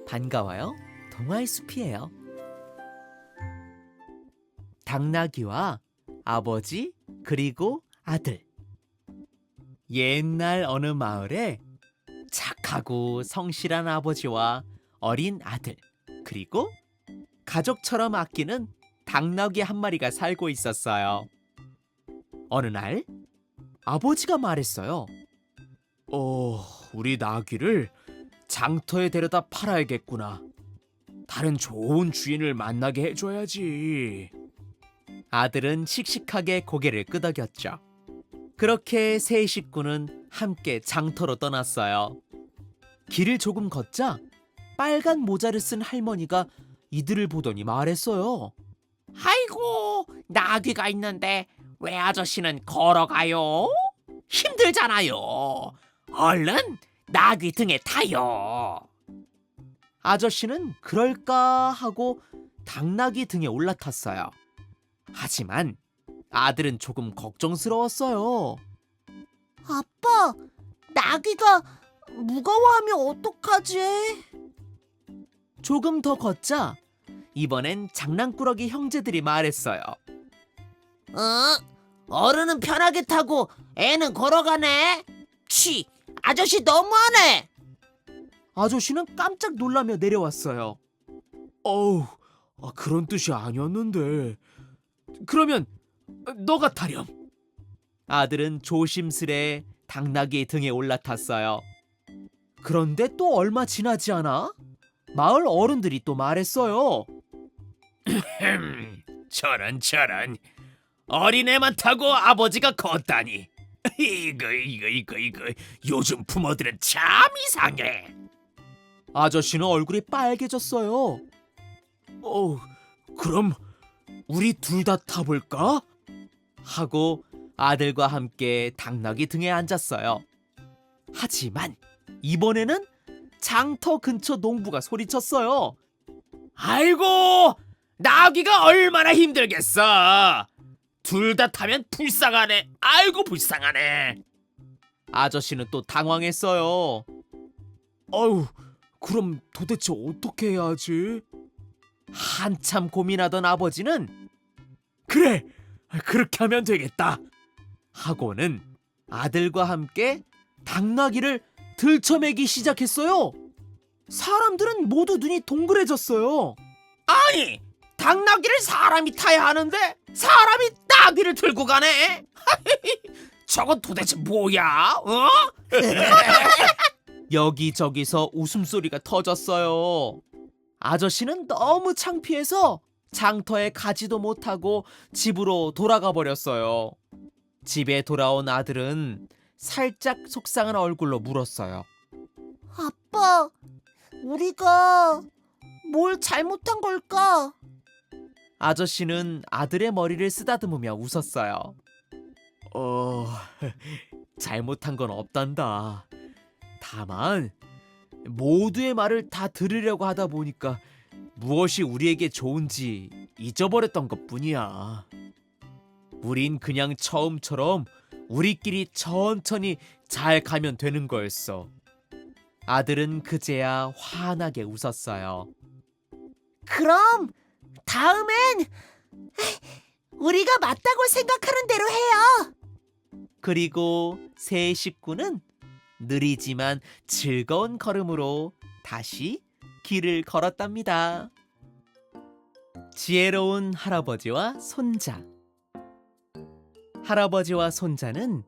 반가워요. 동화의 숲이에요. 당나귀와 아버지 그리고 아들. 옛날 어느 마을에 착하고 성실한 아버지와 어린 아들 그리고 가족처럼 아끼는 당나귀 한 마리가 살고 있었어요. 어느 날 아버지가 말했어요. 우리 나귀를 장터에 데려다 팔아야겠구나. 다른 좋은 주인을 만나게 해줘야지. 아들은 씩씩하게 고개를 끄덕였죠. 그렇게 세 식구는 함께 장터로 떠났어요. 길을 조금 걷자 빨간 모자를 쓴 할머니가 이들을 보더니 말했어요. 아이고, 나귀가 있는데 왜 아저씨는 걸어가요? 힘들잖아요. 얼른 나귀 등에 타요. 아저씨는 그럴까 하고 당나귀 등에 올라탔어요. 하지만 아들은 조금 걱정스러웠어요. 아빠, 나귀가 무거워하면 어떡하지? 조금 더 걷자 이번엔 장난꾸러기 형제들이 말했어요. 어른은 편하게 타고 애는 걸어가네. 아저씨 너무하네. 아저씨는 깜짝 놀라며 내려왔어요. 그런 뜻이 아니었는데. 그러면 너가 타렴. 아들은 조심스레 당나귀 등에 올라탔어요. 그런데 또 얼마 지나지 않아 마을 어른들이 또 말했어요. 저런 어린애만 타고 아버지가 걷다니. 이거 요즘 부모들은 참 이상해. 아저씨는 얼굴이 빨개졌어요. 그럼 우리 둘 다 타볼까? 하고 아들과 함께 당나귀 등에 앉았어요. 하지만 이번에는 장터 근처 농부가 소리쳤어요. 아이고, 나귀가 얼마나 힘들겠어. 둘 다 타면 불쌍하네. 아이고, 불쌍하네. 아저씨는 또 당황했어요. 그럼 도대체 어떻게 해야 하지? 한참 고민하던 아버지는 그래, 그렇게 하면 되겠다 하고는 아들과 함께 당나귀를 들쳐매기 시작했어요. 사람들은 모두 눈이 동그래졌어요. 아니, 당나귀를 사람이 타야 하는데 사람이 나귀를 들고 가네. 저건 도대체 뭐야? 여기저기서 웃음소리가 터졌어요. 아저씨는 너무 창피해서 장터에 가지도 못하고 집으로 돌아가 버렸어요. 집에 돌아온 아들은 살짝 속상한 얼굴로 물었어요. 아빠, 우리가 뭘 잘못한 걸까? 아저씨는 아들의 머리를 쓰다듬으며 웃었어요. 잘못한 건 없단다. 다만 모두의 말을 다 들으려고 하다 보니까 무엇이 우리에게 좋은지 잊어버렸던 것뿐이야. 우린 그냥 처음처럼 우리끼리 천천히 잘 가면 되는 거였어. 아들은 그제야 환하게 웃었어요. 그럼 다음엔 우리가 맞다고 생각하는 대로 해요. 그리고 세 식구는 느리지만 즐거운 걸음으로 다시 길을 걸었답니다. 지혜로운 할아버지와 손자. 할아버지와 손자는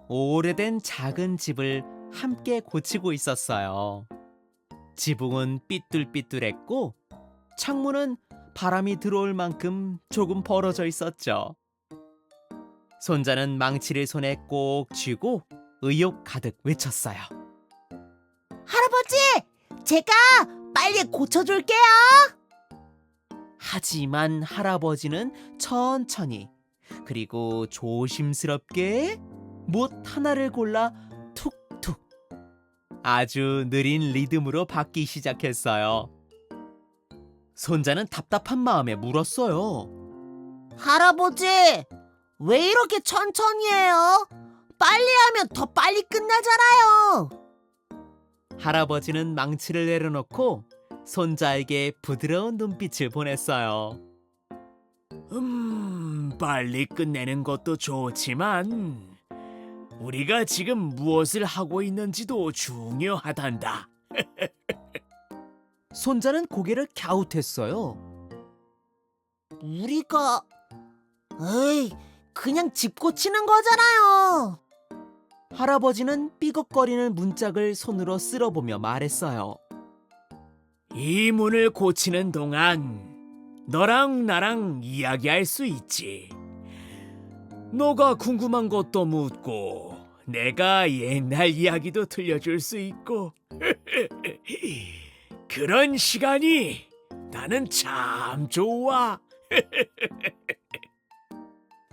오래된 작은 집을 함께 고치고 있었어요. 지붕은 삐뚤삐뚤했고 창문은 바람이 들어올 만큼 조금 벌어져 있었죠. 손자는 망치를 손에 꼭 쥐고 의욕 가득 외쳤어요. 할아버지, 제가 빨리 고쳐줄게요. 하지만 할아버지는 천천히 그리고 조심스럽게 못 하나를 골라 툭툭 아주 느린 리듬으로 밟기 시작했어요. 손자는 답답한 마음에 물었어요. 할아버지, 왜 이렇게 천천히 해요? 빨리 하면 더 빨리 끝나잖아요. 할아버지는 망치를 내려놓고 손자에게 부드러운 눈빛을 보냈어요. 빨리 끝내는 것도 좋지만 우리가 지금 무엇을 하고 있는지도 중요하단다. 손자는 고개를 갸웃했어요. 우리가 에이, 그냥 집 고치는 거잖아요. 할아버지는 삐걱거리는 문짝을 손으로 쓸어보며 말했어요. 이 문을 고치는 동안 너랑 나랑 이야기할 수 있지. 너가 궁금한 것도 묻고 내가 옛날 이야기도 들려줄 수 있고 그런 시간이 나는 참 좋아.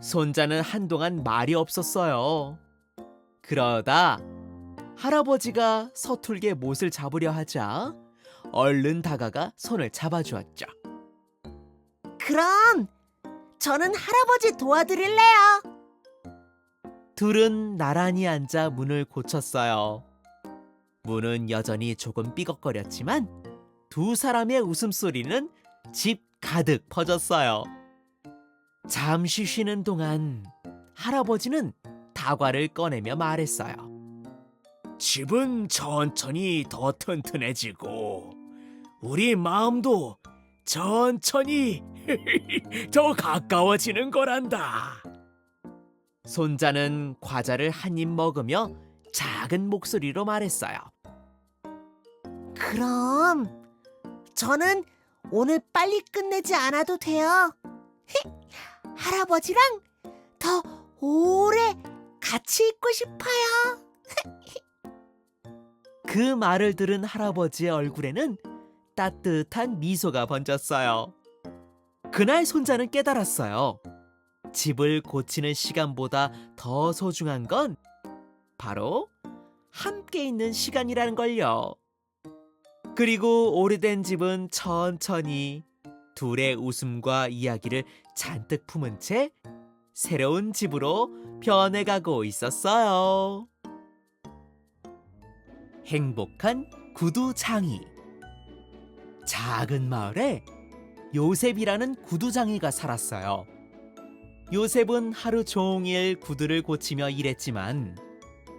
손자는 한동안 말이 없었어요. 그러다 할아버지가 서툴게 못을 잡으려 하자 얼른 다가가 손을 잡아주었죠. 그럼 저는 할아버지 도와드릴래요. 둘은 나란히 앉아 문을 고쳤어요. 문은 여전히 조금 삐걱거렸지만 두 사람의 웃음소리는 집 가득 퍼졌어요. 잠시 쉬는 동안 할아버지는 다과를 꺼내며 말했어요. 집은 천천히 더 튼튼해지고 우리 마음도 천천히 더 가까워지는 거란다. 손자는 과자를 한 입 먹으며 작은 목소리로 말했어요. 그럼 저는 오늘 빨리 끝내지 않아도 돼요. 할아버지랑 더 오래 같이 있고 싶어요. 그 말을 들은 할아버지의 얼굴에는 따뜻한 미소가 번졌어요. 그날 손자는 깨달았어요. 집을 고치는 시간보다 더 소중한 건 바로 함께 있는 시간이라는 걸요. 그리고 오래된 집은 천천히 둘의 웃음과 이야기를 잔뜩 품은 채 새로운 집으로 변해가고 있었어요. 행복한 구두장이. 작은 마을에 요셉이라는 구두장이가 살았어요. 요셉은 하루 종일 구두를 고치며 일했지만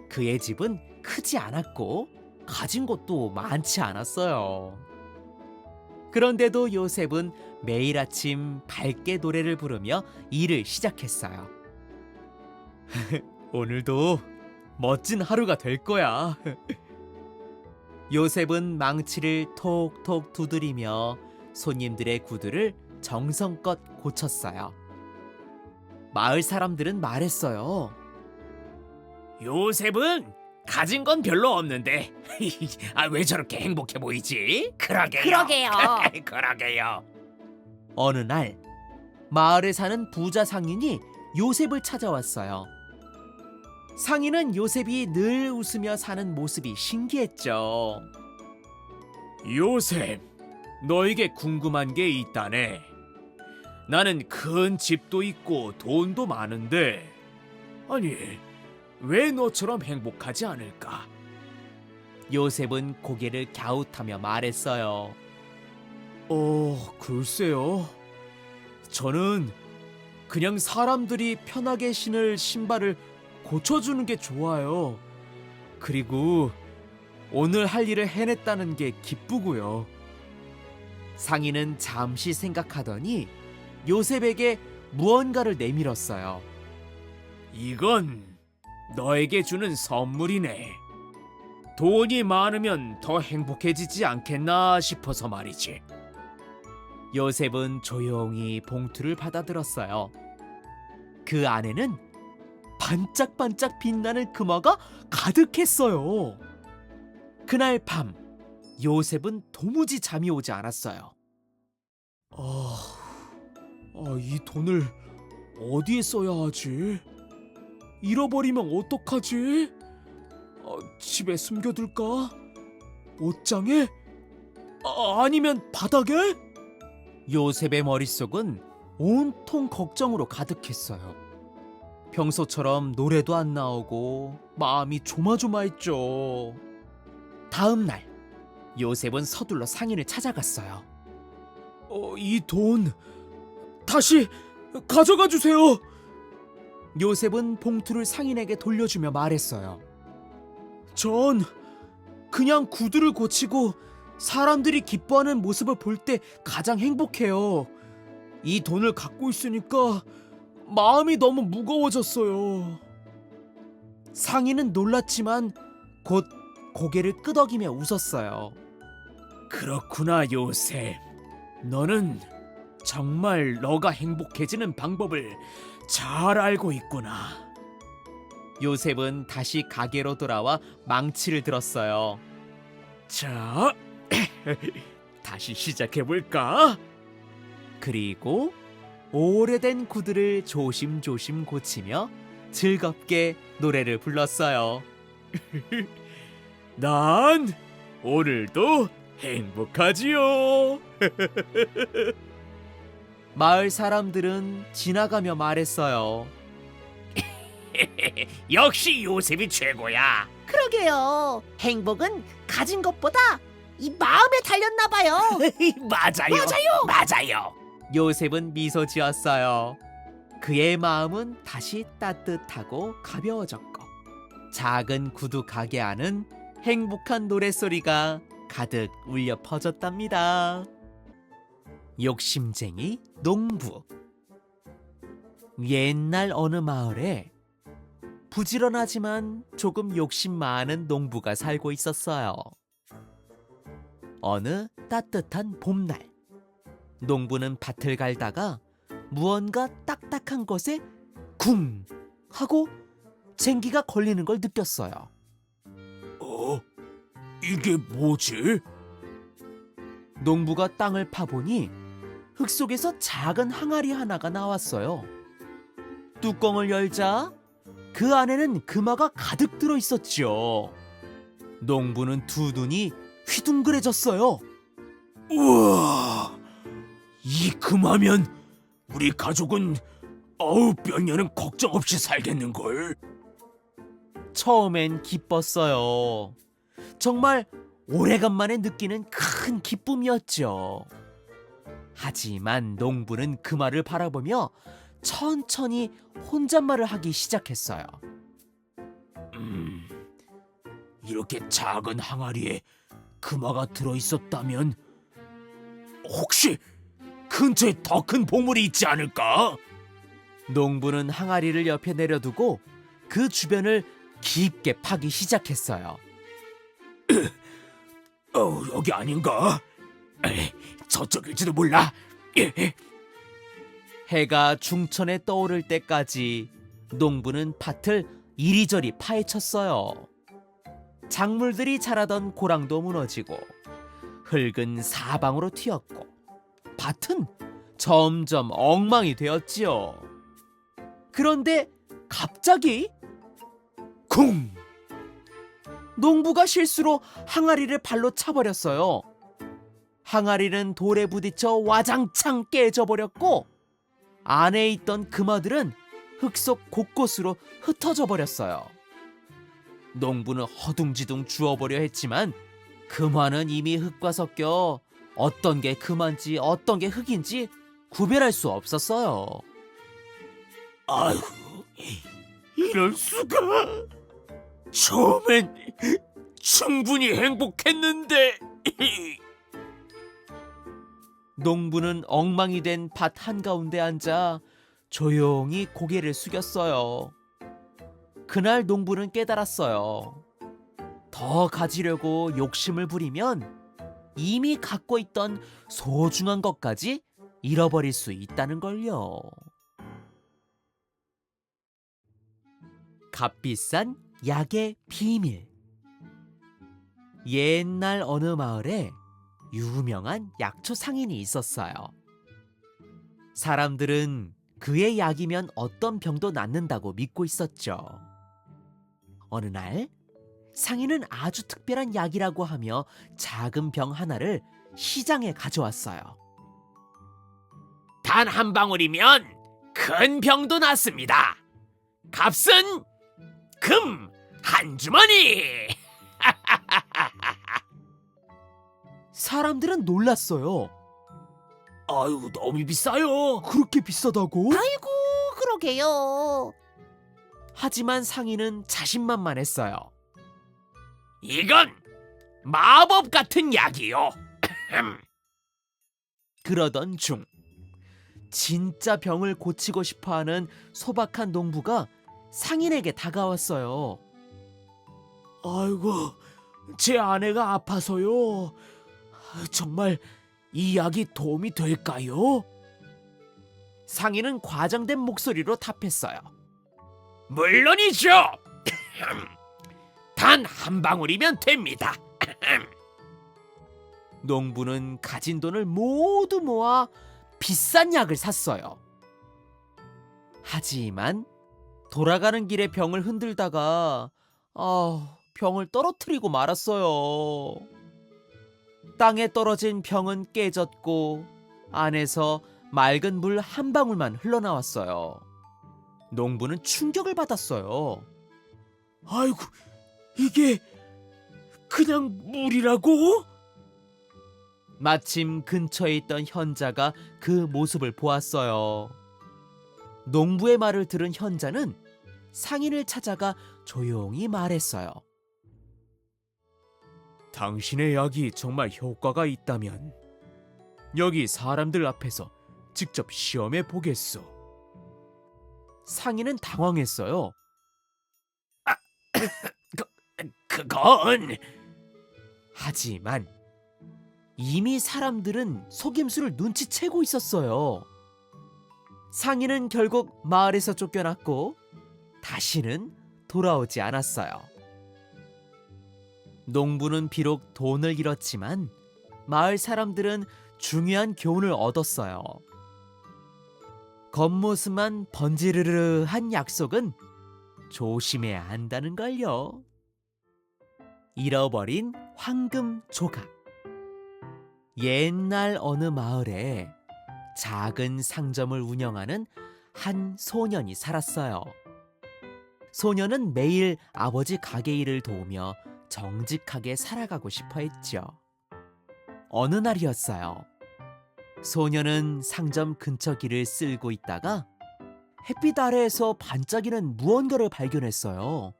그의 집은 크지 않았고 가진 것도 많지 않았어요. 그런데도 요셉은 매일 아침 밝게 노래를 부르며 일을 시작했어요. 오늘도 멋진 하루가 될 거야. 요셉은 망치를 톡톡 두드리며 손님들의 구두를 정성껏 고쳤어요. 마을 사람들은 말했어요. 요셉은 가진 건 별로 없는데 왜 저렇게 행복해 보이지? 그러게요. 그러게요. 어느 날 마을에 사는 부자 상인이 요셉을 찾아왔어요. 상인은 요셉이 늘 웃으며 사는 모습이 신기했죠. 요셉, 너에게 궁금한 게 있다네. 나는 큰 집도 있고 돈도 많은데 아니 왜 너처럼 행복하지 않을까? 요셉은 고개를 갸웃하며 말했어요. 글쎄요. 저는 그냥 사람들이 편하게 신을 신발을 고쳐주는 게 좋아요. 그리고 오늘 할 일을 해냈다는 게 기쁘고요. 상인은 잠시 생각하더니 요셉에게 무언가를 내밀었어요. 이건 너에게 주는 선물이네. 돈이 많으면 더 행복해지지 않겠나 싶어서 말이지. 요셉은 조용히 봉투를 받아들었어요. 그 안에는 반짝반짝 빛나는 금화가 가득했어요. 그날 밤 요셉은 도무지 잠이 오지 않았어요. 이 돈을 어디에 써야 하지? 잃어버리면 어떡하지? 집에 숨겨둘까? 옷장에? 아니면 바닥에? 요셉의 머릿속은 온통 걱정으로 가득했어요. 평소처럼 노래도 안 나오고 마음이 조마조마했죠. 다음 날 요셉은 서둘러 상인을 찾아갔어요. 이 돈 다시 가져가 주세요. 요셉은 봉투를 상인에게 돌려주며 말했어요. 전 그냥 구두를 고치고 사람들이 기뻐하는 모습을 볼 때 가장 행복해요. 이 돈을 갖고 있으니까 마음이 너무 무거워졌어요. 상인은 놀랐지만 곧 고개를 끄덕이며 웃었어요. 그렇구나, 요셉. 너는 정말 너가 행복해지는 방법을 잘 알고 있구나. 요셉은 다시 가게로 돌아와 망치를 들었어요. 자, 다시 시작해볼까? 그리고 오래된 구두를 조심조심 고치며 즐겁게 노래를 불렀어요. 난 오늘도 행복하지요. 마을 사람들은 지나가며 말했어요. 역시 요셉이 최고야. 그러게요. 행복은 가진 것보다 이 마음에 달렸나 봐요. 맞아요. 요셉은 미소 지었어요. 그의 마음은 다시 따뜻하고 가벼워졌고 작은 구두 가게 안은 행복한 노랫소리가 가득 울려 퍼졌답니다. 욕심쟁이 농부. 옛날 어느 마을에 부지런하지만 조금 욕심 많은 농부가 살고 있었어요. 어느 따뜻한 봄날, 농부는 밭을 갈다가 무언가 딱딱한 것에 쿵 하고 쟁기가 걸리는 걸 느꼈어요. 이게 뭐지? 농부가 땅을 파보니 흙 속에서 작은 항아리 하나가 나왔어요. 뚜껑을 열자 그 안에는 금화가 가득 들어 있었죠. 농부는 두 눈이 휘둥그레졌어요. 우와, 이 금하면 우리 가족은 몇 년은 걱정 없이 살겠는걸. 처음엔 기뻤어요. 정말 오래간만에 느끼는 큰 기쁨이었죠. 하지만 농부는 금화를 바라보며 천천히 혼잣말을 하기 시작했어요. 이렇게 작은 항아리에 금화가 들어있었다면 혹시 근처에 더 큰 보물이 있지 않을까? 농부는 항아리를 옆에 내려두고 그 주변을 깊게 파기 시작했어요. 여기 아닌가? 저쪽일지도 몰라. 해가 중천에 떠오를 때까지 농부는 밭을 이리저리 파헤쳤어요. 작물들이 자라던 고랑도 무너지고 흙은 사방으로 튀었고 밭은 점점 엉망이 되었지요. 그런데 갑자기 쿵! 농부가 실수로 항아리를 발로 차버렸어요. 항아리는 돌에 부딪혀 와장창 깨져버렸고 안에 있던 금화들은 흙 속 곳곳으로 흩어져 버렸어요. 농부는 허둥지둥 주워보려 했지만 금화는 이미 흙과 섞여 어떤 게 금화인지 어떤 게 흙인지 구별할 수 없었어요. 아이고, 이럴 수가. 처음엔 충분히 행복했는데. 농부는 엉망이 된 밭 한가운데 앉아 조용히 고개를 숙였어요. 그날 농부는 깨달았어요. 더 가지려고 욕심을 부리면 이미 갖고 있던 소중한 것까지 잃어버릴 수 있다는 걸요. 값비싼 약의 비밀. 옛날 어느 마을에 유명한 약초 상인이 있었어요. 사람들은 그의 약이면 어떤 병도 낫는다고 믿고 있었죠. 어느 날 상인은 아주 특별한 약이라고 하며 작은 병 하나를 시장에 가져왔어요. 단 한 방울이면 큰 병도 낫습니다. 값은 금 한 주머니. 사람들은 놀랐어요. 아유, 너무 비싸요. 그렇게 비싸다고? 아이고, 그러게요. 하지만 상인은 자신만만했어요. 이건 마법 같은 약이요. 그러던 중 진짜 병을 고치고 싶어하는 소박한 농부가 상인에게 다가왔어요. 아이고, 제 아내가 아파서요. 정말 이 약이 도움이 될까요? 상인은 과장된 목소리로 답했어요. 물론이죠. 단 한 방울이면 됩니다. 농부는 가진 돈을 모두 모아 비싼 약을 샀어요. 하지만 돌아가는 길에 병을 흔들다가 병을 떨어뜨리고 말았어요. 땅에 떨어진 병은 깨졌고 안에서 맑은 물 한 방울만 흘러나왔어요. 농부는 충격을 받았어요. 아이고, 이게 그냥 물이라고? 마침 근처에 있던 현자가 그 모습을 보았어요. 농부의 말을 들은 현자는 상인을 찾아가 조용히 말했어요. 당신의 약이 정말 효과가 있다면 여기 사람들 앞에서 직접 시험해 보겠소. 상인은 당황했어요. 그건 하지만 이미 사람들은 속임수를 눈치채고 있었어요. 상인은 결국 마을에서 쫓겨났고 다시는 돌아오지 않았어요. 농부는 비록 돈을 잃었지만 마을 사람들은 중요한 교훈을 얻었어요. 겉모습만 번지르르한 약속은 조심해야 한다는 걸요. 잃어버린 황금 조각. 옛날 어느 마을에 작은 상점을 운영하는 한 소년이 살았어요. 소년은 매일 아버지 가게 일을 도우며 정직하게 살아가고 싶어 했죠. 어느 날이었어요. 소년은 상점 근처 길을 쓸고 있다가 햇빛 아래에서 반짝이는 무언가를 발견했어요.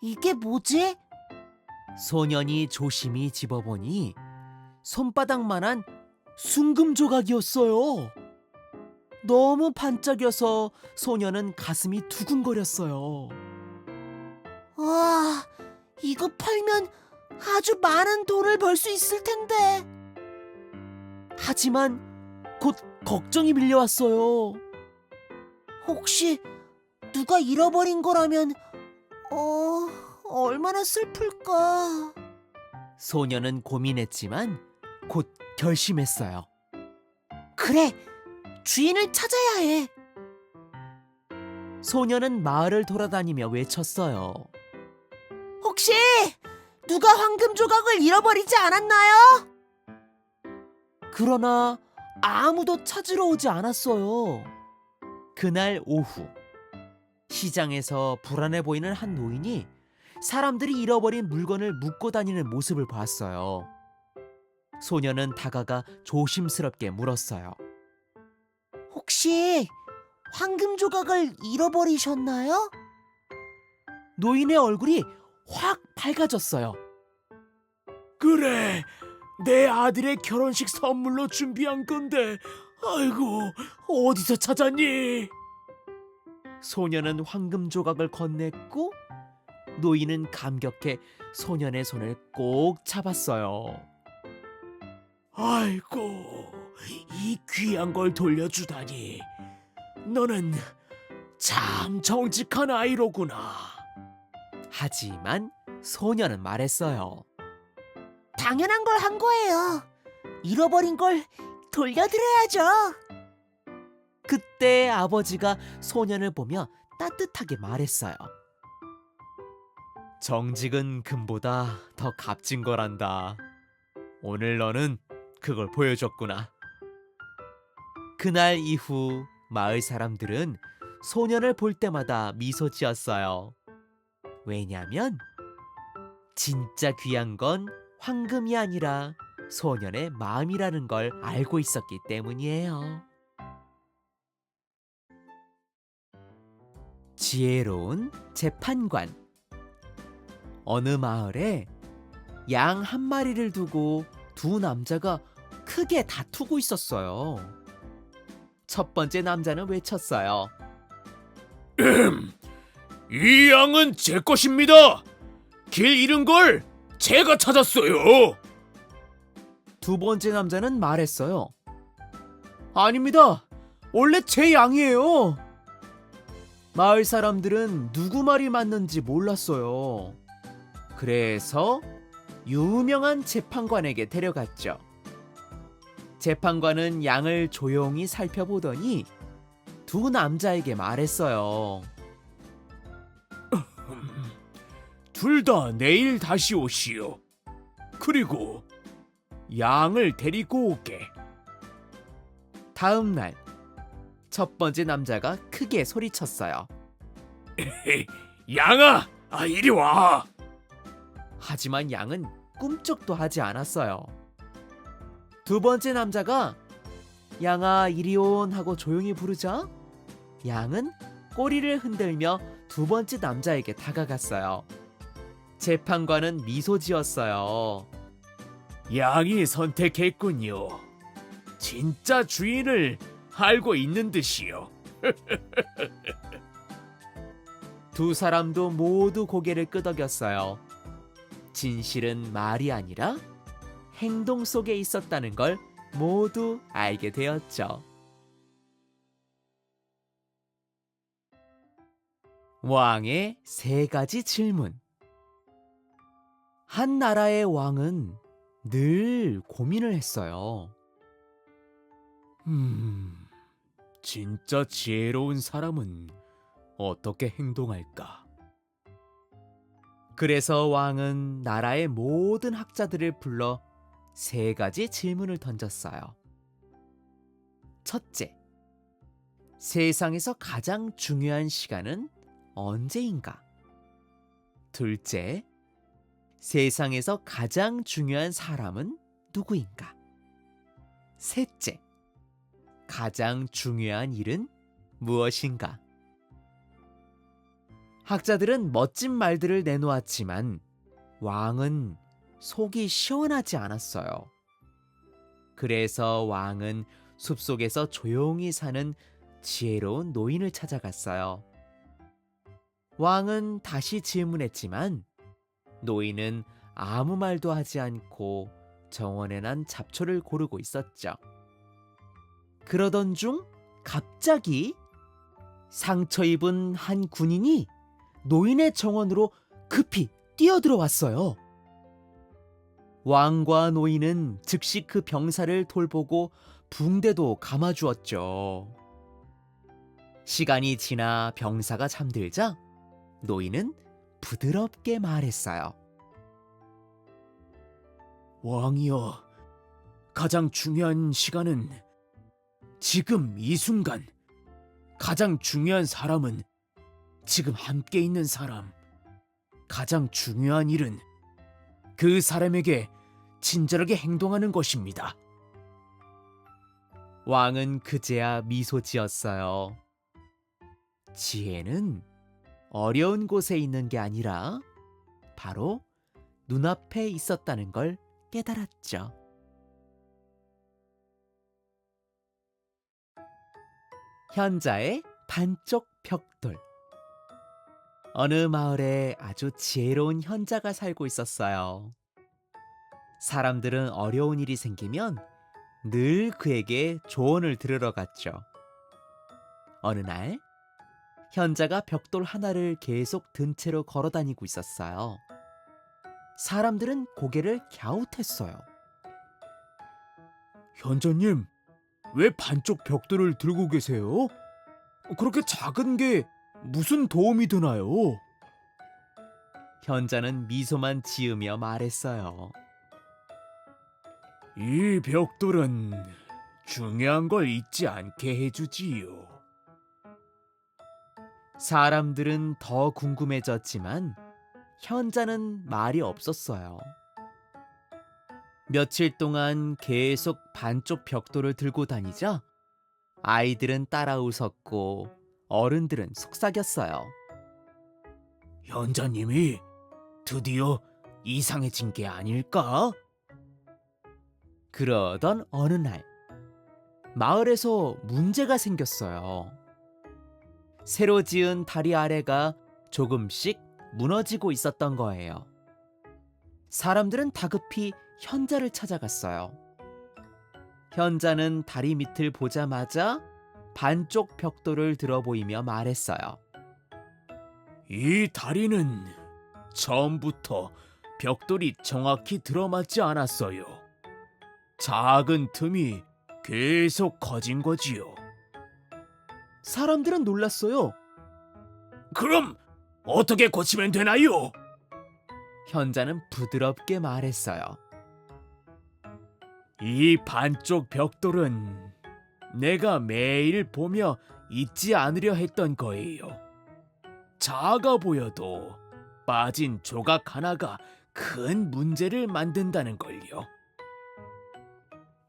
이게 뭐지? 소년이 조심히 집어보니 손바닥만한 순금 조각이었어요. 너무 반짝여서 소년은 가슴이 두근거렸어요. 와, 이거 팔면 아주 많은 돈을 벌 수 있을 텐데. 하지만 곧 걱정이 밀려왔어요. 혹시 누가 잃어버린 거라면 얼마나 슬플까. 소년은 고민했지만 곧 결심했어요. 그래, 주인을 찾아야 해. 소년은 마을을 돌아다니며 외쳤어요. 혹시 누가 황금 조각을 잃어버리지 않았나요? 그러나 아무도 찾으러 오지 않았어요. 그날 오후 시장에서 불안해 보이는 한 노인이 사람들이 잃어버린 물건을 묻고 다니는 모습을 봤어요. 소년은 다가가 조심스럽게 물었어요. 혹시 황금 조각을 잃어버리셨나요? 노인의 얼굴이 확 밝아졌어요. 그래, 내 아들의 결혼식 선물로 준비한 건데, 아이고, 어디서 찾았니? 소년은 황금 조각을 건넸고 노인은 감격해 소년의 손을 꼭 잡았어요. 아이고, 이 귀한 걸 돌려주다니. 너는 참 정직한 아이로구나. 하지만 소년은 말했어요. 당연한 걸 한 거예요. 잃어버린 걸 돌려드려야죠. 그때 아버지가 소년을 보며 따뜻하게 말했어요. 정직은 금보다 더 값진 거란다. 오늘 너는 그걸 보여줬구나. 그날 이후 마을 사람들은 소년을 볼 때마다 미소 지었어요. 왜냐면 진짜 귀한 건 황금이 아니라 소년의 마음이라는 걸 알고 있었기 때문이에요. 지혜로운 재판관. 어느 마을에 양 한 마리를 두고 두 남자가 크게 다투고 있었어요. 첫 번째 남자는 외쳤어요. 이 양은 제 것입니다. 길 잃은 걸 제가 찾았어요. 두 번째 남자는 말했어요. 아닙니다. 원래 제 양이에요. 마을 사람들은 누구 말이 맞는지 몰랐어요. 그래서 유명한 재판관에게 데려갔죠. 재판관은 양을 조용히 살펴보더니 두 남자에게 말했어요. 둘 다 내일 다시 오시오. 그리고 양을 데리고 오게. 다음 날 첫 번째 남자가 크게 소리쳤어요. 양아, 이리 와. 하지만 양은 꿈쩍도 하지 않았어요. 두 번째 남자가 양아 이리온 하고 조용히 부르자 양은 꼬리를 흔들며 두 번째 남자에게 다가갔어요. 재판관은 미소 지었어요. 양이 선택했군요. 진짜 주인을 알고 있는 듯이요. 두 사람도 모두 고개를 끄덕였어요. 진실은 말이 아니라 행동 속에 있었다는 걸 모두 알게 되었죠. 왕의 세 가지 질문. 한 나라의 왕은 늘 고민을 했어요. 진짜 지혜로운 사람은 어떻게 행동할까? 그래서 왕은 나라의 모든 학자들을 불러 세 가지 질문을 던졌어요. 첫째, 세상에서 가장 중요한 시간은 언제인가? 둘째, 세상에서 가장 중요한 사람은 누구인가? 셋째, 가장 중요한 일은 무엇인가? 학자들은 멋진 말들을 내놓았지만 왕은 속이 시원하지 않았어요. 그래서 왕은 숲속에서 조용히 사는 지혜로운 노인을 찾아갔어요. 왕은 다시 질문했지만 노인은 아무 말도 하지 않고 정원에 난 잡초를 고르고 있었죠. 그러던 중 갑자기 상처 입은 한 군인이 노인의 정원으로 급히 뛰어들어왔어요. 왕과 노인은 즉시 그 병사를 돌보고 붕대도 감아주었죠. 시간이 지나 병사가 잠들자 노인은 부드럽게 말했어요. 왕이여, 가장 중요한 시간은 지금 이 순간. 가장 중요한 사람은 지금 함께 있는 사람. 가장 중요한 일은 그 사람에게 친절하게 행동하는 것입니다. 왕은 그제야 미소 지었어요. 지혜는 어려운 곳에 있는 게 아니라 바로 눈앞에 있었다는 걸 깨달았죠. 현자의 반쪽 벽돌. 어느 마을에 아주 지혜로운 현자가 살고 있었어요. 사람들은 어려운 일이 생기면 늘 그에게 조언을 들으러 갔죠. 어느 날 현자가 벽돌 하나를 계속 든 채로 걸어 다니고 있었어요. 사람들은 고개를 갸웃했어요. 현자님, 왜 반쪽 벽돌을 들고 계세요? 그렇게 작은 게 무슨 도움이 되나요? 현자는 미소만 지으며 말했어요. 이 벽돌은 중요한 걸 잊지 않게 해주지요. 사람들은 더 궁금해졌지만 현자는 말이 없었어요. 며칠 동안 계속 반쪽 벽돌을 들고 다니자 아이들은 따라 웃었고 어른들은 속삭였어요. 현자님이 드디어 이상해진 게 아닐까? 그러던 어느 날 마을에서 문제가 생겼어요. 새로 지은 다리 아래가 조금씩 무너지고 있었던 거예요. 사람들은 다급히 현자를 찾아갔어요. 현자는 다리 밑을 보자마자 반쪽 벽돌을 들어 보이며 말했어요. 이 다리는 처음부터 벽돌이 정확히 들어맞지 않았어요. 작은 틈이 계속 커진 거지요. 사람들은 놀랐어요. 그럼 어떻게 고치면 되나요? 현자는 부드럽게 말했어요. 이 반쪽 벽돌은 내가 매일 보며 잊지 않으려 했던 거예요. 작아 보여도 빠진 조각 하나가 큰 문제를 만든다는 걸요.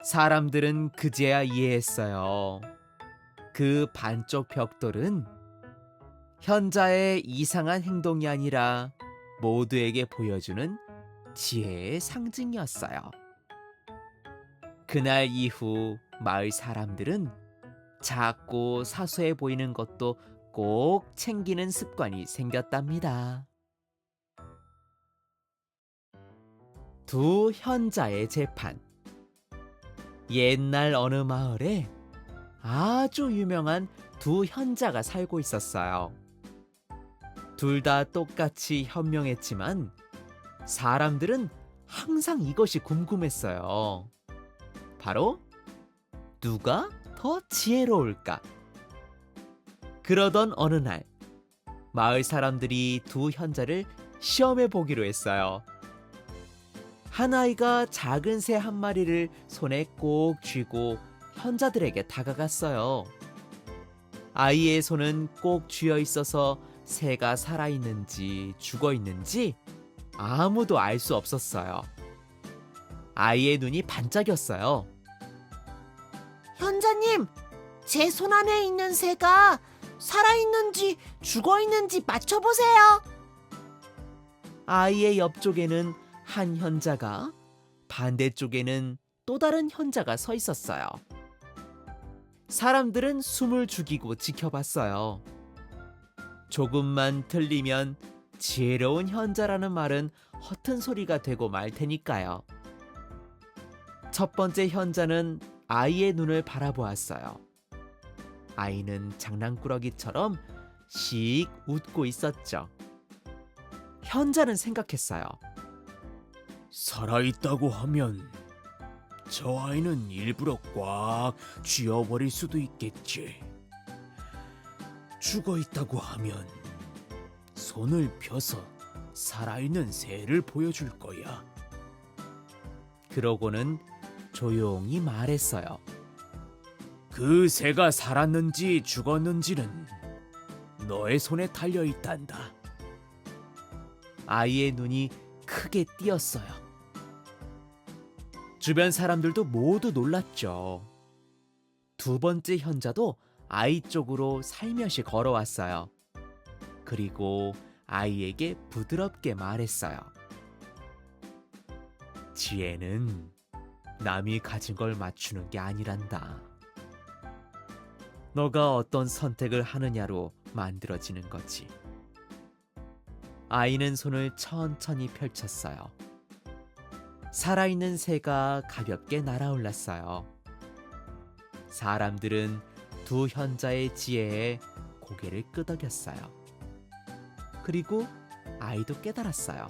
사람들은 그제야 이해했어요. 그 반쪽 벽돌은 현자의 이상한 행동이 아니라 모두에게 보여주는 지혜의 상징이었어요. 그날 이후 마을 사람들은 작고 사소해 보이는 것도 꼭 챙기는 습관이 생겼답니다. 두 현자의 재판. 옛날 어느 마을에 아주 유명한 두 현자가 살고 있었어요. 둘 다 똑같이 현명했지만 사람들은 항상 이것이 궁금했어요. 바로 누가 더 지혜로울까? 그러던 어느 날 마을 사람들이 두 현자를 시험해 보기로 했어요. 한 아이가 작은 새 한 마리를 손에 꼭 쥐고 현자들에게 다가갔어요. 아이의 손은 꼭 쥐어 있어서 새가 살아있는지 죽어있는지 아무도 알 수 없었어요. 아이의 눈이 반짝였어요. 현자님, 제 손 안에 있는 새가 살아있는지 죽어있는지 맞춰보세요. 아이의 옆쪽에는 한 현자가, 반대쪽에는 또 다른 현자가 서 있었어요. 사람들은 숨을 죽이고 지켜봤어요. 조금만 틀리면 지혜로운 현자라는 말은 허튼 소리가 되고 말 테니까요. 첫 번째 현자는 아이의 눈을 바라보았어요. 아이는 장난꾸러기처럼 씩 웃고 있었죠. 현자는 생각했어요. 살아있다고 하면 저 아이는 일부러 꽉 쥐어버릴 수도 있겠지. 죽어있다고 하면 손을 펴서 살아있는 새를 보여줄 거야. 그러고는 조용히 말했어요. 그 새가 살았는지 죽었는지는 너의 손에 달려있단다. 아이의 눈이 크게 띄었어요. 주변 사람들도 모두 놀랐죠. 두 번째 현자도 아이 쪽으로 살며시 걸어왔어요. 그리고 아이에게 부드럽게 말했어요. 지혜는 남이 가진 걸 맞추는 게 아니란다. 너가 어떤 선택을 하느냐로 만들어지는 거지. 아이는 손을 천천히 펼쳤어요. 살아있는 새가 가볍게 날아올랐어요. 사람들은 두 현자의 지혜에 고개를 끄덕였어요. 그리고 아이도 깨달았어요.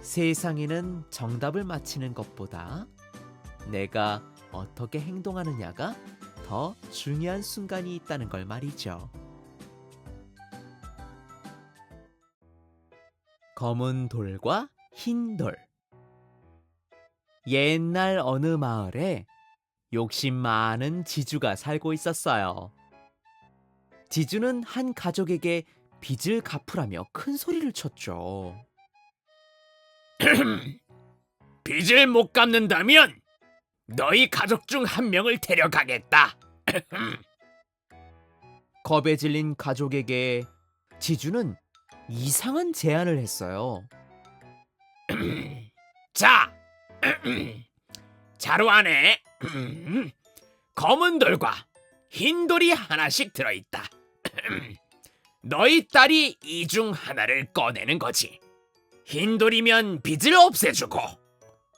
세상에는 정답을 맞히는 것보다 내가 어떻게 행동하느냐가 더 중요한 순간이 있다는 걸 말이죠. 검은 돌과 흰 돌. 옛날 어느 마을에 욕심 많은 지주가 살고 있었어요. 지주는 한 가족에게 빚을 갚으라며 큰 소리를 쳤죠. 빚을 못 갚는다면 너희 가족 중 한 명을 데려가겠다. 겁에 질린 가족에게 지주는 이상한 제안을 했어요. 자, 자루 안에 검은 돌과 흰 돌이 하나씩 들어있다. 너희 딸이 이 중 하나를 꺼내는 거지. 흰 돌이면 빚을 없애주고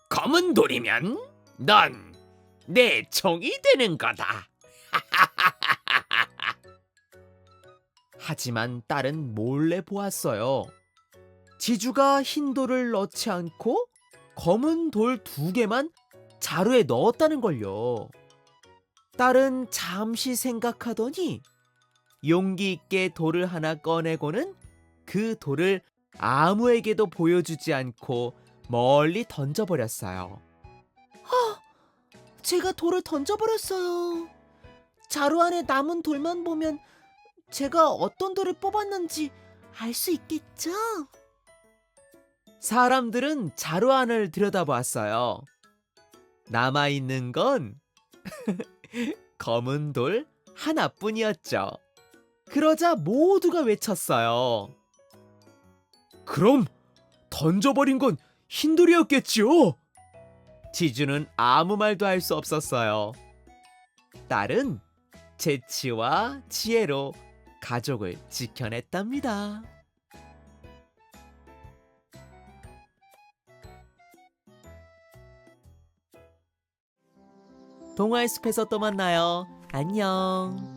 검은 돌이면 넌 내 종이 되는 거다. 하지만 딸은 몰래 보았어요. 지주가 흰 돌을 넣지 않고 검은 돌 2개만 자루에 넣었다는 걸요. 딸은 잠시 생각하더니 용기 있게 돌을 하나 꺼내고는 그 돌을 아무에게도 보여주지 않고 멀리 던져버렸어요. 제가 돌을 던져버렸어요. 자루 안에 남은 돌만 보면 제가 어떤 돌을 뽑았는지 알 수 있겠죠? 사람들은 자루 안을 들여다보았어요. 남아있는 건 검은 돌 하나뿐이었죠. 그러자 모두가 외쳤어요. 그럼 던져버린 건 흰돌이었겠지요? 지주는 아무 말도 할 수 없었어요. 딸은 재치와 지혜로 가족을 지켜냈답니다. 동화의 숲에서 또 만나요. 안녕.